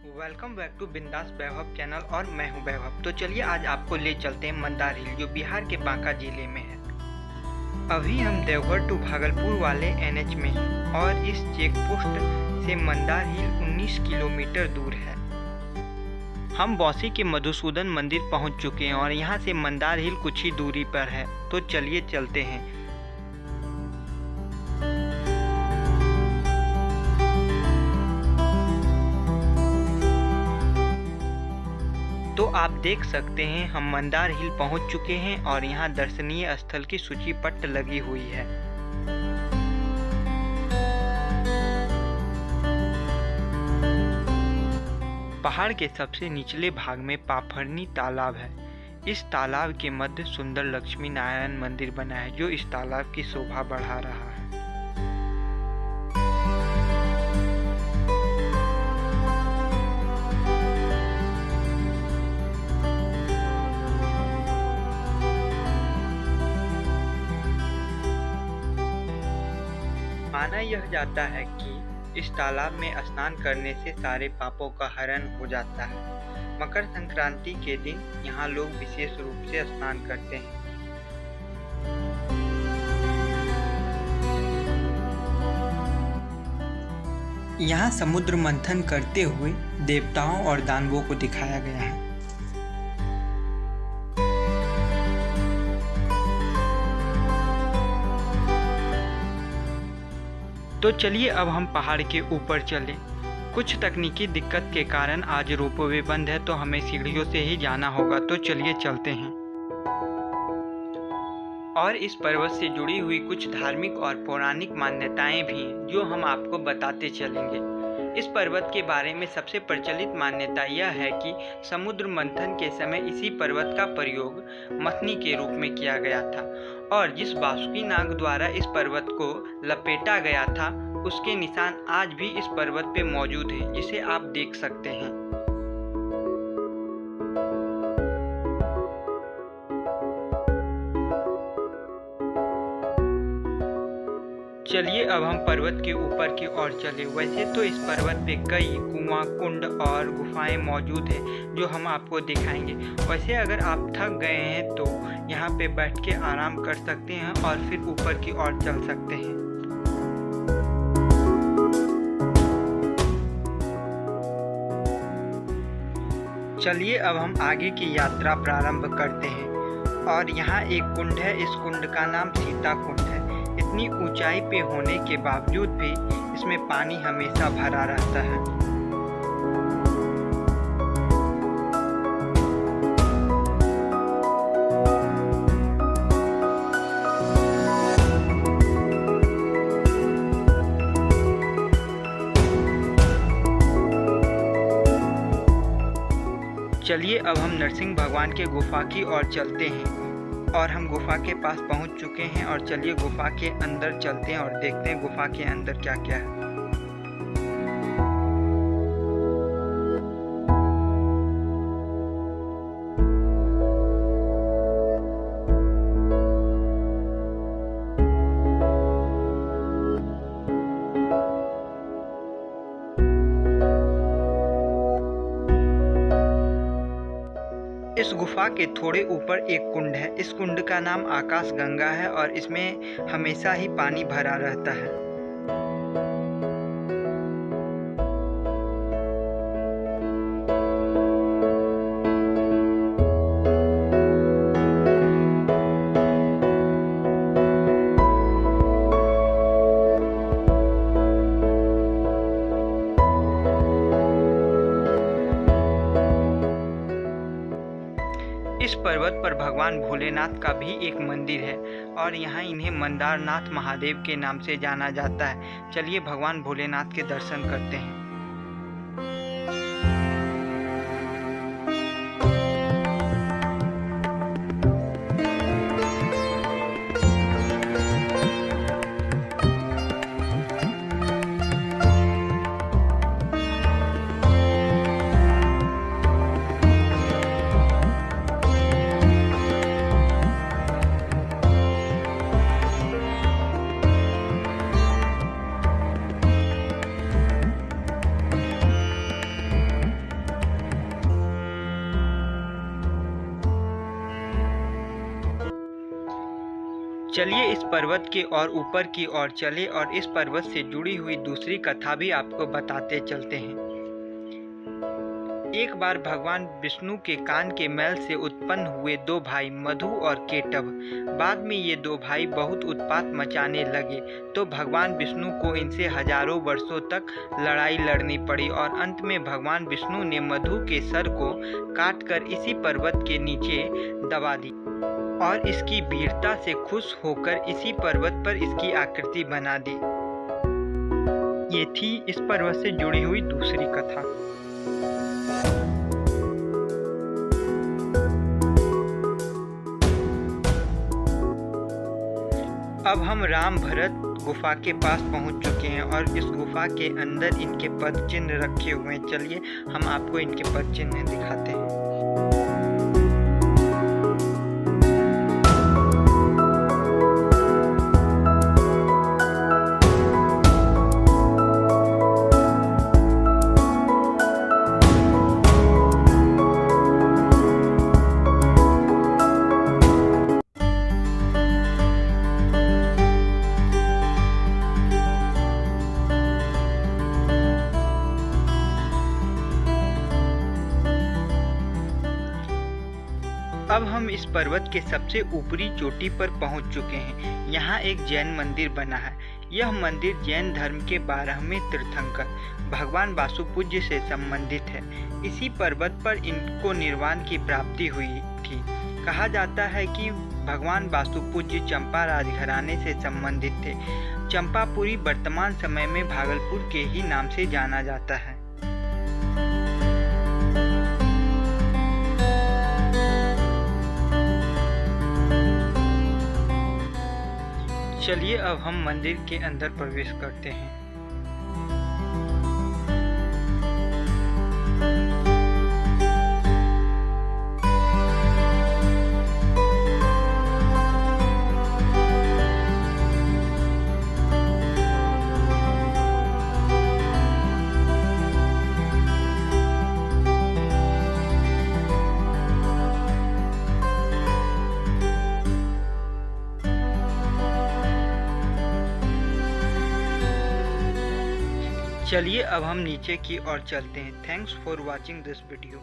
Welcome back to बिंदास वैभव channel और मैं हूं वैभव। तो चलिए आज आपको ले चलते हैं मंदार हिल जो बिहार के बांका जिले में है। अभी हम देवघर टू भागलपुर वाले एनएच में हैं और इस चेक पोस्ट से मंदार हिल 19 किलोमीटर दूर है। हम बौसी के मधुसूदन मंदिर पहुंच चुके हैं और यहां से मंदार हिल कुछ ही दूरी पर है। तो चलिए चलते हैं। तो आप देख सकते हैं हम मंदार हिल पहुंच चुके हैं और यहां दर्शनीय स्थल की सूची पट्ट लगी हुई है। पहाड़ के सबसे निचले भाग में पाफरनी तालाब है। इस तालाब के मध्य सुंदर लक्ष्मी नारायण मंदिर बना है जो इस तालाब की शोभा बढ़ा रहा है। माना यह जाता है कि इस तालाब में स्नान करने से सारे पापों का हरण हो जाता है। मकर संक्रांति के दिन यहाँ लोग विशेष रूप से स्नान करते हैं। यहाँ समुद्र मंथन करते हुए देवताओं और दानवों को दिखाया गया है। तो चलिए अब हम पहाड़ के ऊपर चलें। कुछ तकनीकी दिक्कत के कारण आज रोपवे बंद है तो हमें सीढ़ियों से ही जाना होगा। तो चलिए चलते हैं। और इस पर्वत से जुड़ी हुई कुछ धार्मिक और पौराणिक मान्यताएं भी हैं जो हम आपको बताते चलेंगे। इस पर्वत के बारे में सबसे प्रचलित मान्यता यह है कि समुद्र मंथन के समय इसी पर्वत का प्रयोग मथनी के रूप में किया गया था और जिस वासुकी नाग द्वारा इस पर्वत को लपेटा गया था उसके निशान आज भी इस पर्वत पे मौजूद हैं, जिसे आप देख सकते हैं। चलिए अब हम पर्वत के ऊपर की ओर चले। वैसे तो इस पर्वत पे कई कुआं, कुंड और गुफाएं मौजूद हैं जो हम आपको दिखाएंगे। वैसे अगर आप थक गए हैं तो यहाँ पे बैठ के आराम कर सकते हैं और फिर ऊपर की ओर चल सकते हैं। चलिए अब हम आगे की यात्रा प्रारंभ करते हैं। और यहाँ एक कुंड है। इस कुंड का नाम सीता कुंड है। इतनी ऊंचाई पे होने के बावजूद भी इसमें पानी हमेशा भरा रहता है। चलिए अब हम नरसिंह भगवान के गुफा की ओर चलते हैं और हम गुफा के पास पहुंच चुके हैं। और चलिए गुफा के अंदर चलते हैं और देखते हैं गुफा के अंदर क्या क्या है। इस गुफा के थोड़े ऊपर एक कुंड है। इस कुंड का नाम आकाश गंगा है और इसमें हमेशा ही पानी भरा रहता है। इस पर्वत पर भगवान भोलेनाथ का भी एक मंदिर है और यहाँ इन्हें मंदारनाथ महादेव के नाम से जाना जाता है। चलिए भगवान भोलेनाथ के दर्शन करते हैं। चलिए इस पर्वत के और ऊपर की ओर चले और इस पर्वत से जुड़ी हुई दूसरी कथा भी आपको बताते चलते हैं। एक बार भगवान विष्णु के कान के मैल से उत्पन्न हुए दो भाई मधु और केटव। बाद में ये दो भाई बहुत उत्पात मचाने लगे तो भगवान विष्णु को इनसे हजारों वर्षों तक लड़ाई लड़नी पड़ी और अंत में भगवान विष्णु ने मधु के सर को काटकर इसी पर्वत के नीचे दबा दी और इसकी वीरता से खुश होकर इसी पर्वत पर इसकी आकृति बना दी। ये थी इस पर्वत से जुड़ी हुई दूसरी कथा। अब हम राम भरत गुफा के पास पहुंच चुके हैं और इस गुफा के अंदर इनके पद चिन्ह रखे हुए हैं। चलिए हम आपको इनके पद चिन्ह दिखाते हैं। अब हम इस पर्वत के सबसे ऊपरी चोटी पर पहुंच चुके हैं। यहाँ एक जैन मंदिर बना है। यह मंदिर जैन धर्म के 12वें तीर्थंकर भगवान वासुपूज्य से संबंधित है। इसी पर्वत पर इनको निर्वाण की प्राप्ति हुई थी। कहा जाता है कि भगवान वासुपूज्य चंपा राजघराने से संबंधित थे। चंपापुरी वर्तमान समय में भागलपुर के ही नाम से जाना जाता है। चलिए अब हम मंदिर के अंदर प्रवेश करते हैं। चलिए अब हम नीचे की ओर चलते हैं। Thanks for watching this video.